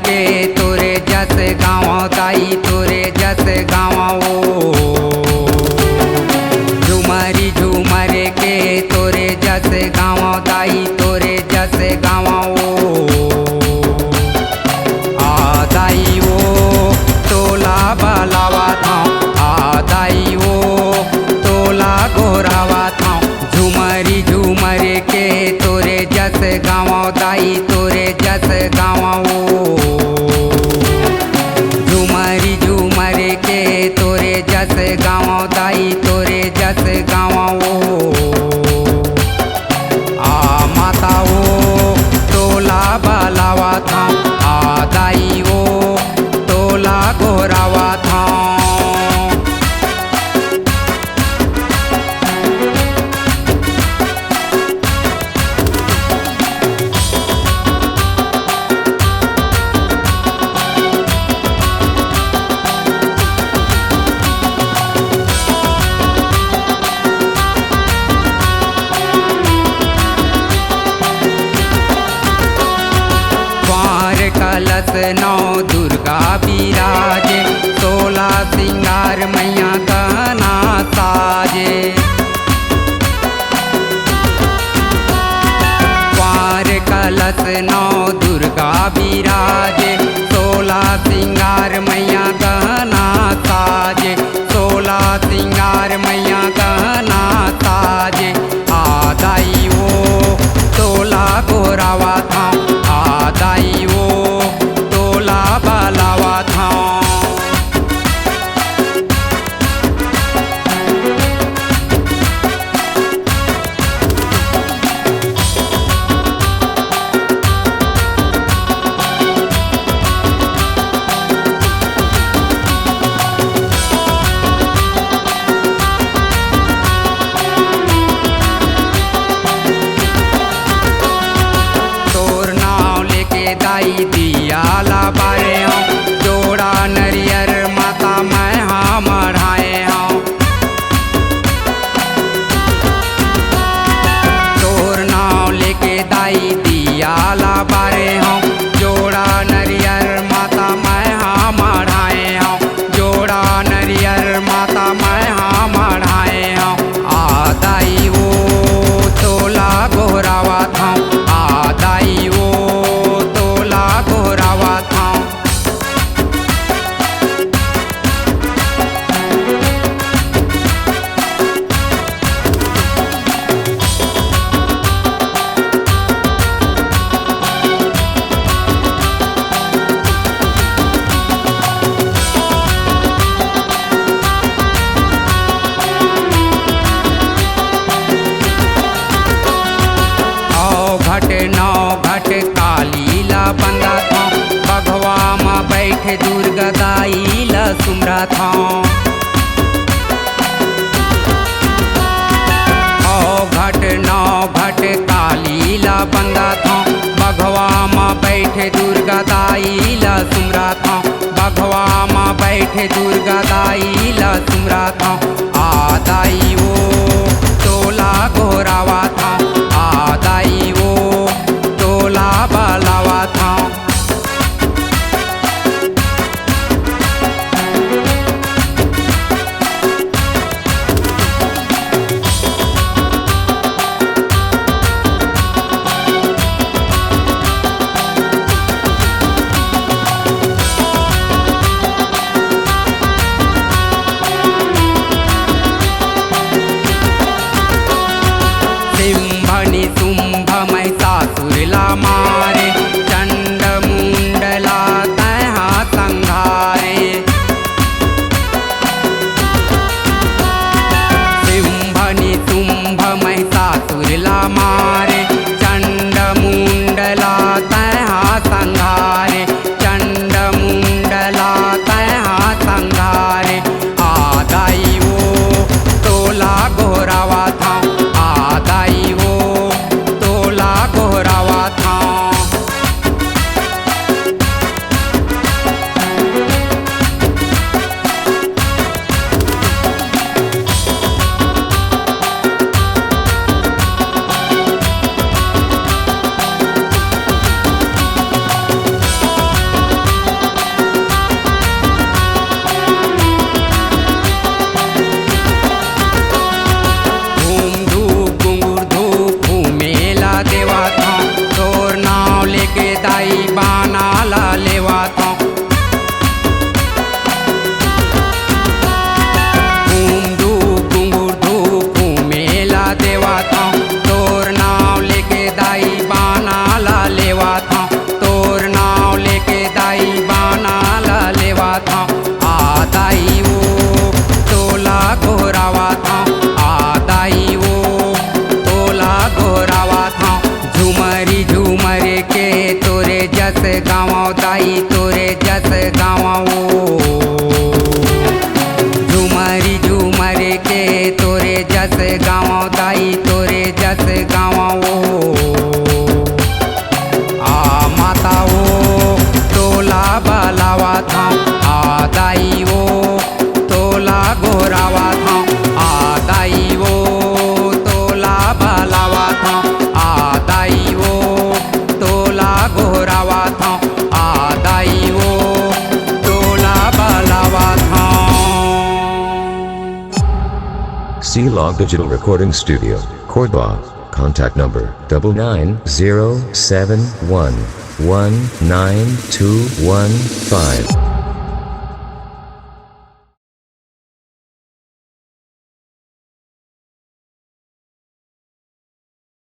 के तोरे जस गाँव दाई तोरे जस गाँव झूमरी झूमर के तोरे जस गाँव दाई तोरे जस गाँव आ दाई वो तोला बलावा था आ दाई वो तोला गोरावा था झूमरी झूमर के तोरे जस गाँव दाई तोरे जस गाँव झूमरी झूमर के तोरे जस गाँव दाई तोरे जस गाँव आ माता वो तोला बलावा था आ दाई वो तोला गोरावा था। कलश नौ दुर्गा विराजे 16 सिंगार मैया गहना साजे पार कलश नौ दुर्गा विराजे 16 सिंगार मैया गहना साजे 16 सिंगार मैया गहना साजे आ दाई वो तोला गोरावा था आ दाई वो तोला बलावा था। दाई दियाला बारे हूँ जोड़ा नरियर माता मैं हाँ मढ़ाए हूँ तोर नाव लेके दाई दियाला बारे हूँ जोड़ा नरियर माता मैं हाँ मढ़ाए हूँ जोड़ा नरियर माता मैं हाँ मढ़ाए हूँ आ दाई वो तोला गोरावा था आ दाई वो गोरावा था। घट नौ घट कालीला बंदा था बघवा में बैठ दुर्गा दाई ला सुमरा था घट नौ घट कालीला बंदा था बघवा में बैठ दुर्गा दाई ला सुमरा था बघवा में बैठ दुर्गा दाई ला सुमरा था आ दाई वो तोला गोरावा था आ दाई वो तोला बलावा था। सिंभनी शुंभ महिषासुर ला मारे जस गाँव दाई तोरे जस गाँव झूमरी झूमर के तोरे जस गाँव दाई तोरे जस गाँव आ माता ओ तोला बलावा था आ दाई ओ तोला गोरावा था आ दाई ओ तोला बलावा था आ दाई ओ तोला गोरावा था आ दाई ओ तोला बलावा था। C-Log Digital Recording Studio, Cordoba. Contact number 99071192115.